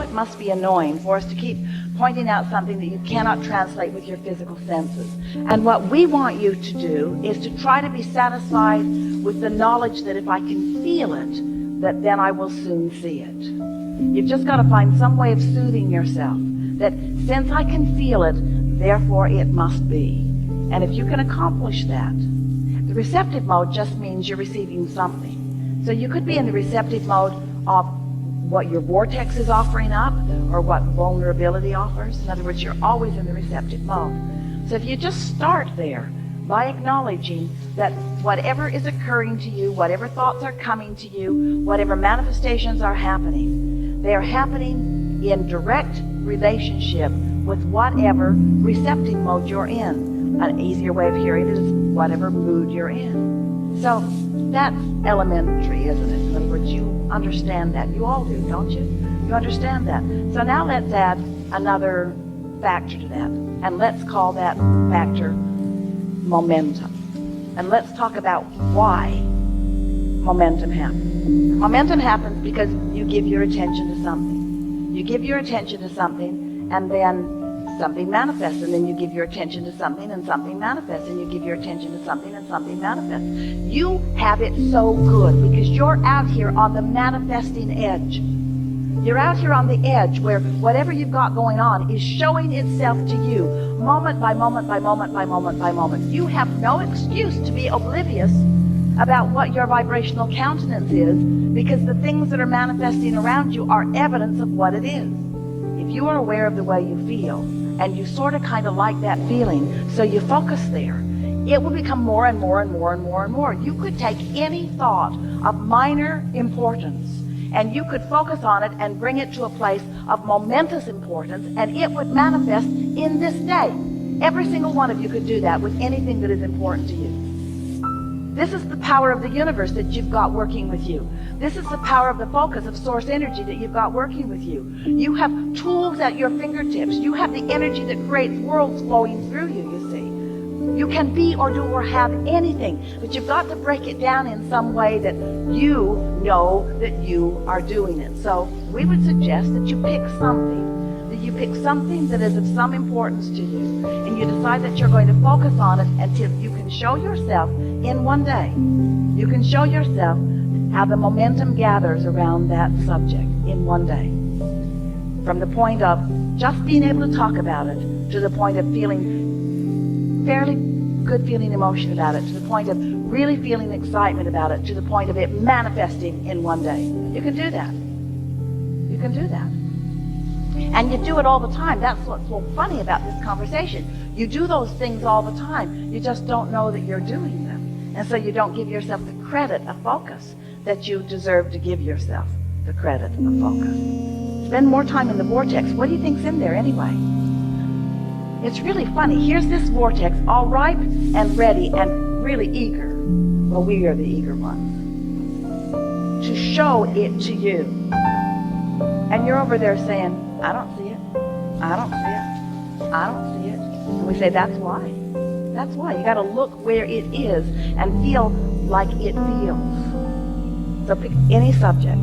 it must be annoying for us to keep pointing out something that you cannot translate with your physical senses. And what we want you to do is to try to be satisfied with the knowledge that if I can feel it, that then I will soon see it. You've just got to find some way of soothing yourself, that since I can feel it, therefore it must be. And if you can accomplish that, the receptive mode just means you're receiving something. So you could be in the receptive mode of what your vortex is offering up or what vulnerability offers. In other words, you're always in the receptive mode. So if you just start there by acknowledging that whatever is occurring to you, whatever thoughts are coming to you, whatever manifestations are happening, they are happening in direct relationship with whatever receptive mode you're in. An easier way of hearing it is whatever mood you're in. So that's elementary, isn't it? In other words, you understand that. You all do, don't you? You understand that. So now let's add another factor to that. And let's call that factor momentum. And let's talk about why momentum happens. Momentum happens because you give your attention to something. You give your attention to something, and then something manifests, and then you give your attention to something, and something manifests, and you give your attention to something, and something manifests. You have it so good because you're out here on the manifesting edge. You're out here on the edge where whatever you've got going on is showing itself to you moment by moment by moment by moment by moment. You have no excuse to be oblivious about what your vibrational countenance is, because the things that are manifesting around you are evidence of what it is. If you are aware of the way you feel, and you sort of kind of like that feeling, so you focus there, it will become more and more and more and more and more. You could take any thought of minor importance, and you could focus on it and bring it to a place of momentous importance, and it would manifest in this day. Every single one of you could do that with anything that is important to you. This is the power of the universe that you've got working with you. This is the power of the focus of source energy that you've got working with you. You have tools at your fingertips. You have the energy that creates worlds flowing through you, you see. You can be or do or have anything, but you've got to break it down in some way that you know that you are doing it. So we would suggest that you pick something, that is of some importance to you, and you decide that you're going to focus on it until you can show yourself in one day. You can show yourself how the momentum gathers around that subject in one day. From the point of just being able to talk about it, to the point of feeling fairly good feeling emotion about it, to the point of really feeling excitement about it, to the point of it manifesting in one day. You can do that. You can do that. And you do it all the time. That's what's so funny about this conversation. You do those things all the time. You just don't know that you're doing them. And so you don't give yourself the credit of focus that you deserve to give yourself the credit of focus. Spend more time in the vortex. What do you think's in there anyway? It's really funny. Here's this vortex, all ripe and ready and really eager. Well, we are the eager ones. To show it to you. And you're over there saying, I don't see it. I don't see it. I don't see it. And we say, that's why. That's why. You got to look where it is and feel like it feels. So pick any subject.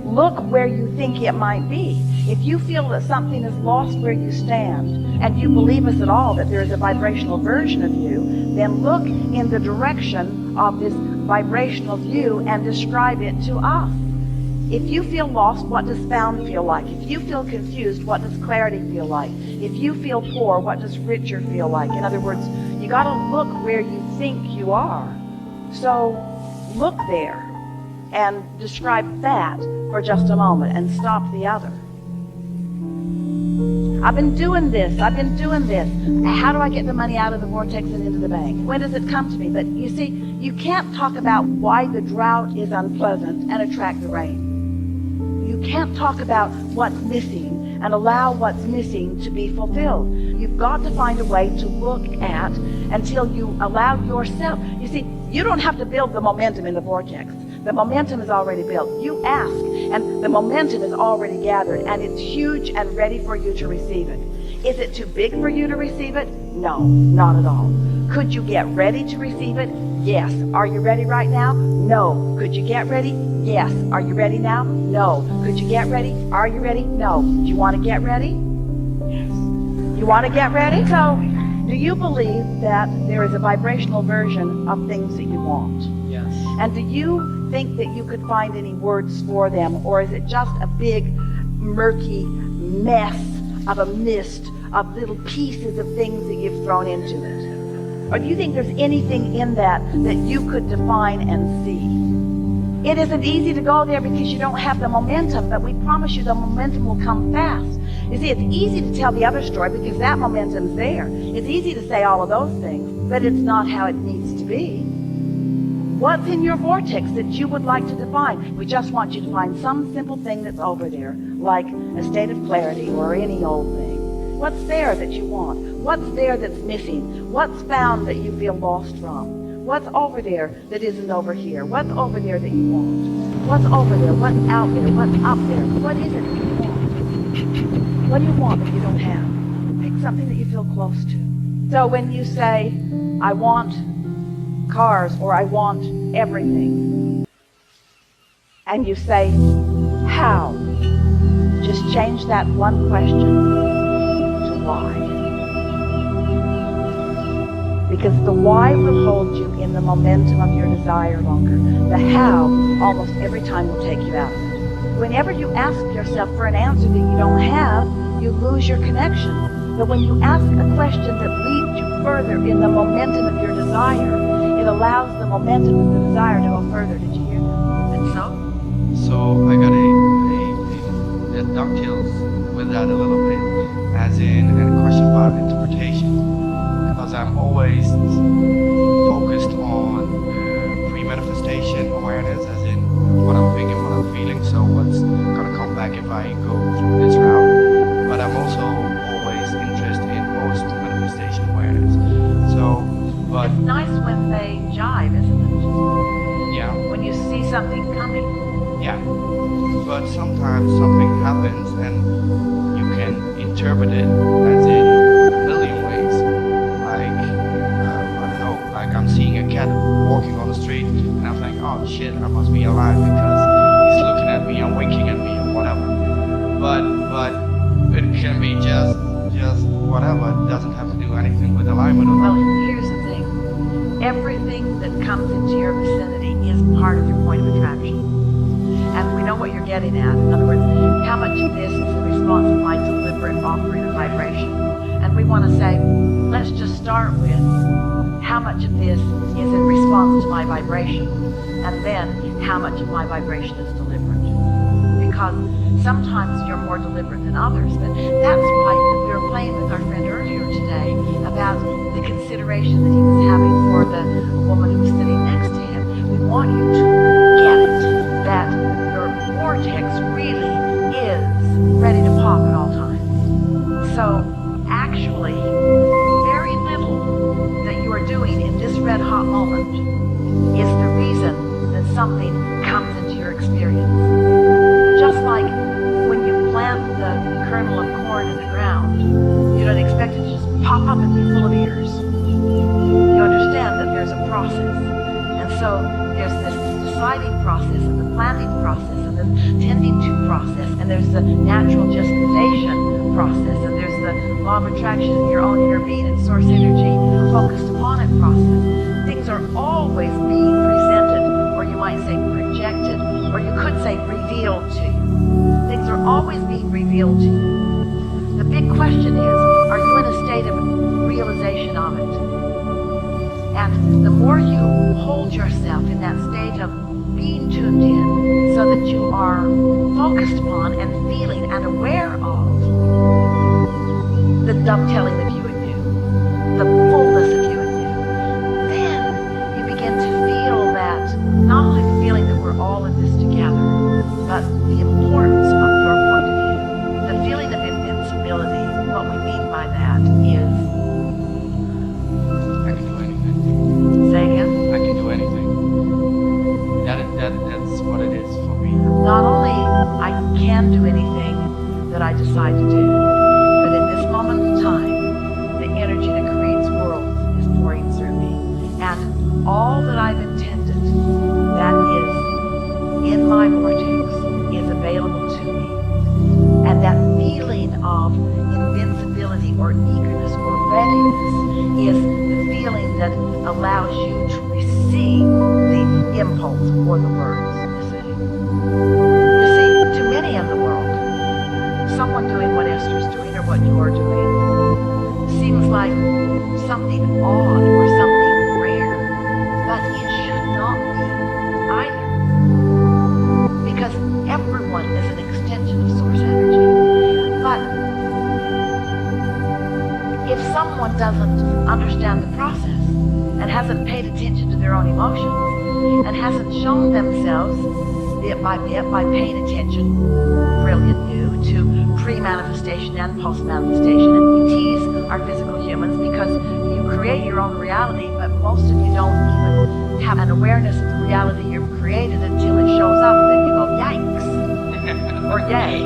Look where you think it might be. If you feel that something is lost where you stand, and you believe us at all that there is a vibrational version of you, then look in the direction of this vibrational view and describe it to us. If you feel lost, what does found feel like? If you feel confused, what does clarity feel like? If you feel poor, what does richer feel like? In other words, you got to look where you think you are. So look there and describe that for just a moment and stop the other. I've been doing this. How do I get the money out of the vortex and into the bank? When does it come to me? But you see, you can't talk about why the drought is unpleasant and attract the rain. You can't talk about what's missing and allow what's missing to be fulfilled. You've got to find a way to look at until you allow yourself. You see, you don't have to build the momentum in the vortex. The momentum is already built. You ask, and the momentum is already gathered, and it's huge and ready for you to receive it. Is it too big for you to receive it? No, not at all. Could you get ready to receive it? Yes. Are you ready right now? No. Could you get ready? Yes. Are you ready now? No. Could you get ready? Are you ready? No. Do you want to get ready? Yes. You want to get ready? So, do you believe that there is a vibrational version of things that you want? Yes. And do you think that you could find any words for them, or is it just a big, murky mess of a mist of little pieces of things that you've thrown into it? Or do you think there's anything in that that you could define and see? It isn't easy to go there because you don't have the momentum, but we promise you the momentum will come fast. You see, it's easy to tell the other story because that momentum's there. It's easy to say all of those things, but it's not how it needs to be. What's in your vortex that you would like to define? We just want you to find some simple thing that's over there, like a state of clarity or any old thing. What's there that you want? What's there that's missing? What's found that you feel lost from? What's over there that isn't over here? What's over there that you want? What's over there? What's out there? What's up there? What is it that you want? What do you want that you don't have? Pick something that you feel close to. So when you say, I want cars, or I want everything, and you say, how? Just change that one question to why. Because the why will hold you in the momentum of your desire longer. The how, almost every time, will take you out of it. Whenever you ask yourself for an answer that you don't have, you lose your connection. But when you ask a question that leads you further in the momentum of your desire, it allows the momentum of the desire to go further. Did you hear that? And So I got a dovetails with that a little bit, as in a question about interpretation, because I'm always focused on pre-manifestation awareness, as in what I'm thinking, what I'm feeling, so what's gonna come back if I go through this route. But I'm also always interested in post-manifestation awareness. But it's nice when they jive, isn't it? yeah. When you see something coming. Yeah. But sometimes something happens and you can interpret it as in a million ways. Like, I don't know, like I'm seeing a cat walking on the street and I'm like, oh shit, I must be alive because he's looking at me and winking at me or whatever. But it can be just whatever. It doesn't have to do anything with alignment or Well, not. here's the thing. Everything that comes into your vicinity is part of your point of attraction. And we know what you're getting at. In other words, how much of this is the response of my deliberate offering of vibration? And we want to say, let's just start with how much of this is in response to my vibration, and then how much of my vibration is deliberate. Because sometimes you're more deliberate than others, but that's why we were playing with our friend earlier today about the consideration that he was having for the woman who was sitting next to him. We want you to get it, that your vortex really is ready to pop at all times. So actually, very little that you are doing in this red hot moment is the reason that something comes into your experience. Just like when you plant the kernel of corn in the ground, you don't expect it to just pop up and be full of ears. You understand that there's a process. And so there's this deciding process and the planting process and the tending to process, and there's the natural gestation process, and there's the law of attraction in your own inner being and source energy focused upon it process. Things are always being presented, or you might say projected, or you could say revealed to you. Things are always being revealed to you. The big question is, are you in a state of realization of it? And the more you hold yourself in that state of being tuned in so that you are focused upon and feeling and aware of the dovetailing of you and you, the fullness of you and you, then you begin to feel that, not only the feeling that we're all in this together, but the importance of your point of view. The feeling of invincibility, what we mean by that is, I can do anything. say again? I can do anything. That's what it is for me. Not only I can do anything that I decide to do, but in this moment of time, the energy that creates worlds is pouring through me. And all that I've intended that is in my vortex is available to me. And that feeling of invincibility or eagerness or readiness is the feeling that allows you to receive the impulse or the words, you see. You see, to many in the world, someone doing what Esther's doing or what you're doing seems like something odd or something rare, but it should not be either. Because everyone is an extension of source energy. But if someone doesn't understand the process and hasn't paid attention to their own emotions and hasn't shown themselves bit by paying attention, brilliant you, to pre-manifestation and post-manifestation, and we tease our physical humans because you create your own reality, but most of you don't even have an awareness of the reality you've created until it shows up, and then you go, yikes, or yay.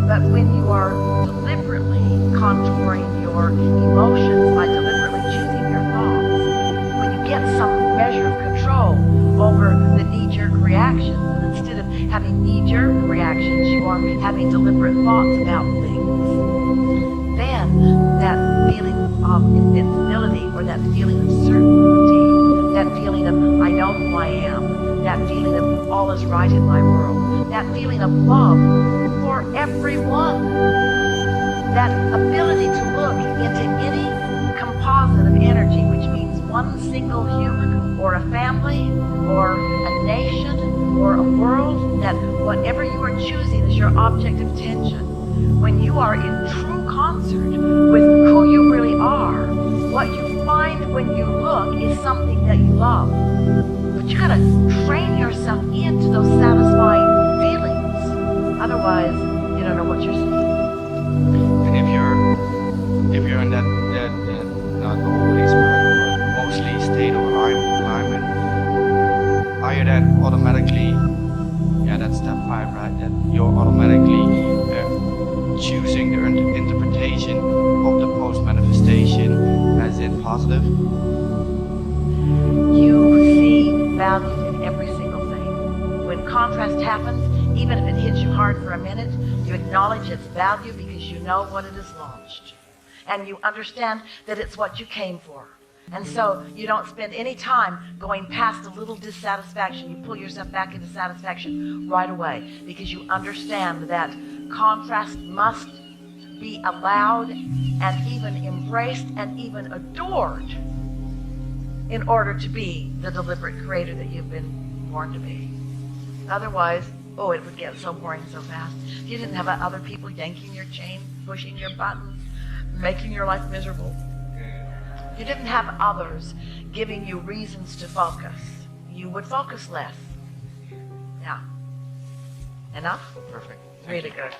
But when you are deliberately contouring your emotions by deliberately choosing your thoughts, when you get some measure of control over the knee-jerk reactions, and instead of having knee-jerk reactions, you are having deliberate thoughts about things, then that feeling of invincibility or that feeling of certainty, that feeling of I know who I am, that feeling of all is right in my world, that feeling of love for everyone, that ability to look into any composite of energy, which means one single human or a family or a nation or a world, that whatever you are choosing is your object of attention. When you are in true concert with who you really are, what you find when you look is something that you love. But you gotta train yourself into those satisfying feelings. Otherwise, you don't know what you're seeing. And if you're in that not always but mostly state of alignment, are you then automatically, that's step 5, right? That you're automatically choosing the interpretation of the post-manifestation as in positive? You see value in every single thing. When contrast happens, even if it hits you hard for a minute, you acknowledge its value because you know what it has launched. And you understand that it's what you came for. And so you don't spend any time going past a little dissatisfaction. You pull yourself back into satisfaction right away because you understand that contrast must be allowed and even embraced and even adored in order to be the deliberate creator that you've been born to be. Otherwise, it would get so boring so fast. If you didn't have other people yanking your chain, pushing your buttons, making your life miserable. You didn't have others giving you reasons to focus. You would focus less. Yeah. Enough? Perfect. Really good.